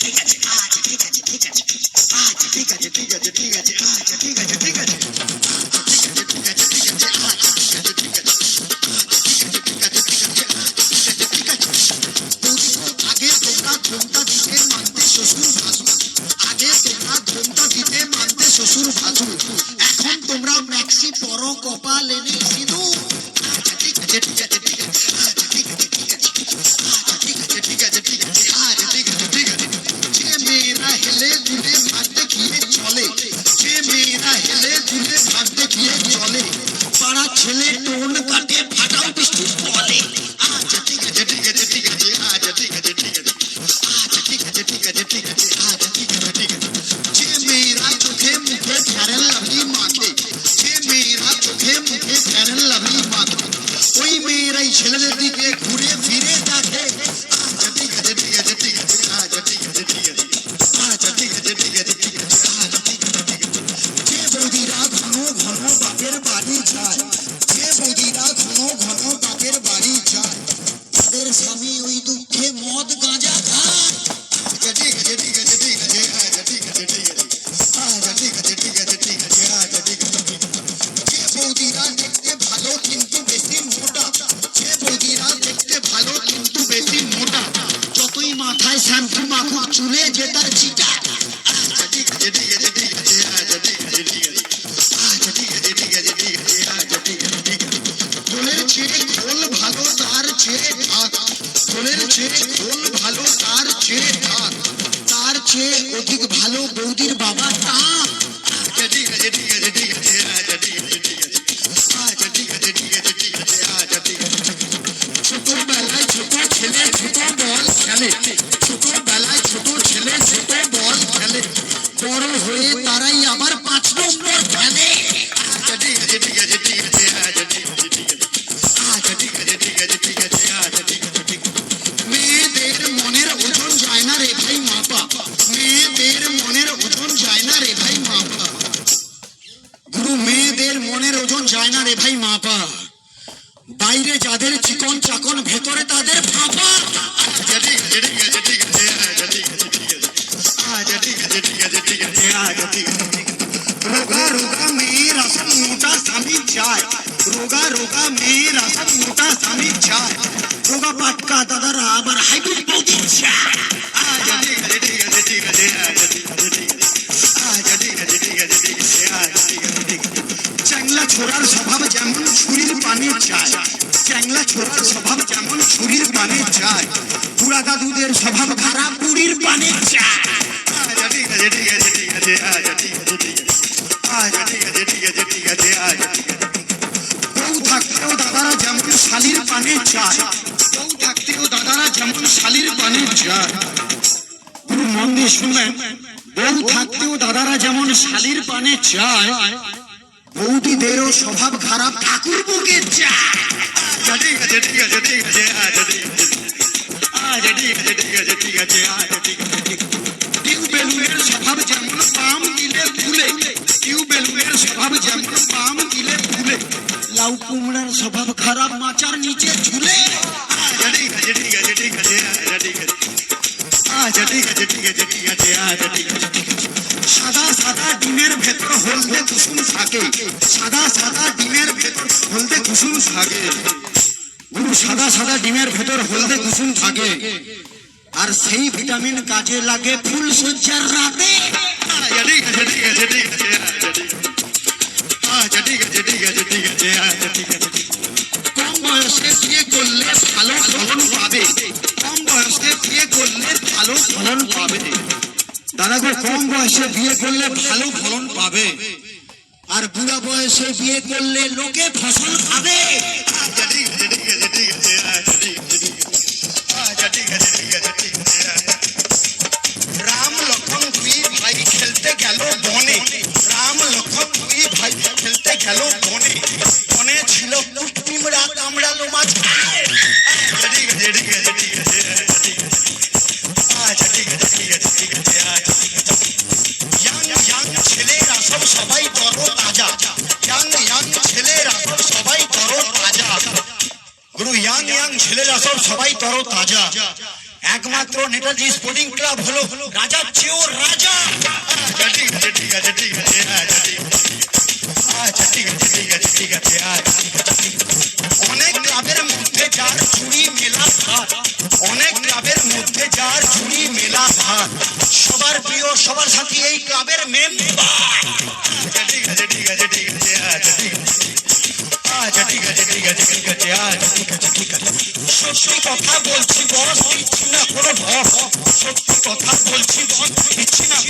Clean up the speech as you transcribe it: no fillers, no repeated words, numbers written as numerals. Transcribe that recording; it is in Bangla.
ঠিক আছে, আচ্ছা ঠিক আছে, ঠিক আছে, আচ্ছা ঠিক আছে, ঠিক আছে, ঠিক আছে, আচ্ছা ঠিক আছে, ঠিক আছে, ঠিক আছে, ঠিক আছে, ঠিক আছে, ঠিক আছে, আচ্ছা ঠিক আছে, ঠিক আছে, আগে তোমরা ধোমটা দিতে মানতে শ্বশুর ভাসুর, আগে তোমরা ধোমটা দিতে মানতে শ্বশুর ভাসুর, এখন তোমরা ম্যাক্সি পরো কপাল এনে সিঁদুর। আচ্ছা ঠিক আছে, ঠিক আছে, ঠিক আছে, আচ্ছা ঠিক আছে, ঠিক আছে, আচ্ছা ঠিক আছে, ঠিক আছে, ঠিক আছে, আচ্ছা ঠিক আছে, ঠিক আছে। যে মেয়েরা হেলে দুলে ভাত দেখিয়ে চলে, যে মেয়েরা হেলে দুলে ভাত দেখিয়ে চলে, পাড়া ছেলে টোন কাটে ফাটাও বৃষ্টির বলে। আচ্ছা ঠিক আছে, ঠিক আছে, ঠিক আছে, আচ্ছা ঠিক আছে, ঠিক আছে, আচ্ছা ঠিক আছে, ঠিক আছে, ঠিক আছে, আচ্ছা ঠিক আছে, ঠিক আছে। যে মেয়েরা চোখে মুখে ফেরেন লাভলি মাখে, যে মেয়েরা চোখে মুখে ফেরেন লাভলি মাখে, ওই মেয়েরাই ছেলেদের দিকে ঘুরে ফিরে দেখে। আচ্ছা ঠিক আছে, ঠিক আছে, ঠিক আছে, আচ্ছা ঠিক আছে, ঠিক আছে, আচ্ছা ঠিক আছে, ঠিক আছে, ঠিক আছে, আচ্ছা ঠিক আছে, ঠিক আছে। যে বৌদিরা ঘন ঘন বাপের বাড়ি যায়, যে বৌদিরা ঘন ঘন বাপের বাড়ি যায়, তাদের স্বামী ওই দুঃখে মদ গাঁজা খায়। আচ্ছা ঠিক আছে, ঠিক আছে, ঠিক আছে, আচ্ছা ঠিক আছে, ঠিক আছে, আচ্ছা ঠিক আছে, ঠিক আছে, ঠিক আছে, আচ্ছা ঠিক আছে, ঠিক আছে। যে বৌদিরা দেখতে ভালো কিন্তু বেশি মোটা, যে বৌদিরা দেখতে ভালো কিন্তু বেশি মোটা, যতই মাথায় শ্যাম্পু মাখুক চুলে যে তার চিটা। আচ্ছা ঠিক আছে, ঠিক আছে, ঠিক আছে, আচ্ছা ঠিক আছে, ঠিক আছে, আচ্ছা ঠিক আছে, ঠিক আছে, ঠিক আছে, আচ্ছা ঠিক আছে, ঠিক আছে। খোলের চেয়ে খোল ভালো তার চেয়ে ঢাক, খোলের চেয়ে খোল ভালো তার চেয়ে ঢাক, তার চেয়ে অধিক ভালো বৌদির বাবা টাক। আচ্ছা ঠিক আছে, ঠিক আছে, ঠিক আছে, আচ্ছা ঠিক আছে, ঠিক আছে, আচ্ছা ঠিক আছে, ঠিক আছে, ঠিক আছে, আচ্ছা ঠিক আছে, ঠিক আছে। ছোটবেলায় ছোট ছেলে ছোট বল খেলে, ছোটবেলায় ছোট ছেলে ছোট বল খেলে, বড় হয়ে তারাই আবার 5 নম্বর খেলে। আচ্ছা ঠিক আছে, ঠিক আছে, ঠিক আছে, আচ্ছা ঠিক আছে, ঠিক আছে, আচ্ছা ঠিক আছে, ঠিক আছে, ঠিক আছে, আচ্ছা ঠিক আছে, ঠিক আছে। মেয়েদের মনের ওজন যায় না রে ভাই মাপা, মেয়েদের মনের ওজন যায় না রে ভাই মাপা, গুরু মেয়েদের মনের ওজন যায় না রে ভাই মাপা, বাইরে যাদের চিকন চাকন ভেতরে তাদের ফাঁপা। আচ্ছা ঠিক আছে, ঠিক আছে, ঠিক আছে, আচ্ছা ঠিক আছে, ঠিক আছে, আচ্ছা ঠিক আছে, ঠিক আছে, ঠিক আছে, আচ্ছা ঠিক আছে, ঠিক আছে। রোগা রোগা মেয়ের আসল মোটা স্বামী চায়, রোগা রোগা মেয়ের আসল মোটা স্বামী চায়, রোগা পাটকা দাদারা আবার হাইব্রিড বৌদি চায়। আচ্ছা ঠিক আছে, ঠিক আছে, ঠিক আছে, আচ্ছা ঠিক আছে, ঠিক আছে, আচ্ছা ঠিক আছে, ঠিক আছে, ঠিক আছে, আচ্ছা ঠিক আছে, ঠিক আছে। চ্যাংলা ছোড়ার স্বভাব যেমন ছুরির পানি চায়, চ্যাংলা ছোড়ার স্বভাব যেমন ছুরির পানি চায়, বুড়া দাদুদের স্বভাব খারাপ বুড়ির পানি চায়। আচ্ছা ঠিক আছে, ঠিক আছে, ঠিক আছে, আচ্ছা ঠিক আছে, ঠিক আছে, আচ্ছা ঠিক আছে, ঠিক আছে, ঠিক আছে, আচ্ছা ঠিক আছে। বউ থাকতেও দাদারা যেমন শালির পানি চায়, বউ থাকতেও দাদারা যেমন শালির পানি চায়। গুরু মন দিয়ে শুনবেন, বউ থাকতেও দাদারা যেমন শালির পানি চায়, বৌদিদেরও স্বভাব খারাপ ঠাকুর বুকে চায়। আচ্ছা ঠিক আছে, ঠিক আছে, ঠিক আছে, আচ্ছা ঠিক আছে, আচ্ছা ঠিক আছে, ঠিক আছে, ঠিক আছে, আচ্ছা ঠিক আছে, ঠিক আছে। টিউবেলুয়ের স্বভাব যেমন পাম দিলে ফুলে, টিউবেলুয়ের স্বভাব যেমন পাম দিলে ফুলে, লাউ কুমড়ার স্বভাব খারাপ মাচার নিচে ঝুলে। আচ্ছা ঠিক আছে, ঠিক আছে, ঠিক আছে, আচ্ছা ঠিক আছে, আচ্ছা ঠিক আছে, ঠিক আছে, ঠিক আছে, আচ্ছা ঠিক আছে, ঠিক আছে। সাদা সাদা ডিমের ভেতর হলদে কুসুম থাকে, সাদা সাদা ডিমের ভেতর হলদে কুসুম থাকে, গুরু সাদা সাদা ডিমের ভেতর হলদে কুসুম থাকে, আর সেই ভিটামিন কাজে লাগে ফুল সজ্জার রাতে। আচ্ছা ঠিক আছে, ঠিক আছে, ঠিক আছে, আচ্ছা ঠিক আছে, ঠিক আছে, ঠিক আছে, আচ্ছা ঠিক আছে, ঠিক আছে। কম বয়সে বিয়ে করলে ভালো ফলন পাবে, কম বয়সে বিয়ে করলে ভালো ফলন পাবে, দাদা গো কম বয়সে বিয়ে করলে ভালো ফলন পাবে, আর বুড়া বয়সে বিয়ে করলে লোকে ফসল খাবে। আচ্ছা ঠিক আছে, ঠিক আছে, ঠিক আছে, আচ্ছা ঠিক আছে, ঠিক আছে, আচ্ছা ঠিক আছে, ঠিক আছে, ঠিক আছে, আচ্ছা। রাম লক্ষণ দুই ভাই খেলতে গেল বনে, রাম লক্ষণ দুই ভাই খেলতে গেল বনে, বনে ছিল কুটনিমরা কামড়ালো মাছ। আচ্ছা ঠিক আছে, ঠিক আছে, ঠিক আছে, আচ্ছা ঠিক আছে, আচ্ছা ঠিক আছে, ঠিক আছে, ঠিক আছে, আচ্ছা ঠিক আছে। ইয়াং ইয়াং ছেলেরা সব সবাই তরো তাজা, ইয়াং ইয়াং ছেলেরা সব সবাই তরো তাজা, গুরু ইয়াং ইয়াং ছেলেরা সব সবাই তরো তাজা। 1 একমাত্র নেতাজি স্পোর্টিং ক্লাব হলো রাজার চেয়েও রাজা। আচ্ছা ঠিক আছে ঠিক আছে ঠিক আছে, আচ্ছা ঠিক আছে, আচ্ছা ঠিক আছে ঠিক আছে ঠিক আছে, আচ্ছা ঠিক আছে ঠিক আছে। অনেক ক্লাবের মধ্যে যার চুরি মেলা ভাত, অনেক ক্লাবের মধ্যে যার চুরি মেলা ভাত, সবার প্রিয় সবার সাথী এই ক্লাবের মেম্বার। আচ্ছা ঠিক আছে ঠিক আছে ঠিক আছে, আচ্ছা ঠিক আছে, আচ্ছা ঠিক আছে ঠিক আছে ঠিক আছে, আচ্ছা ঠিক আছে ঠিক আছে। সত্যি কথা বলছি বস, দিচ্ছি না কোনো ঢপ, সত্যি কথা বলছি বস, দিচ্ছি না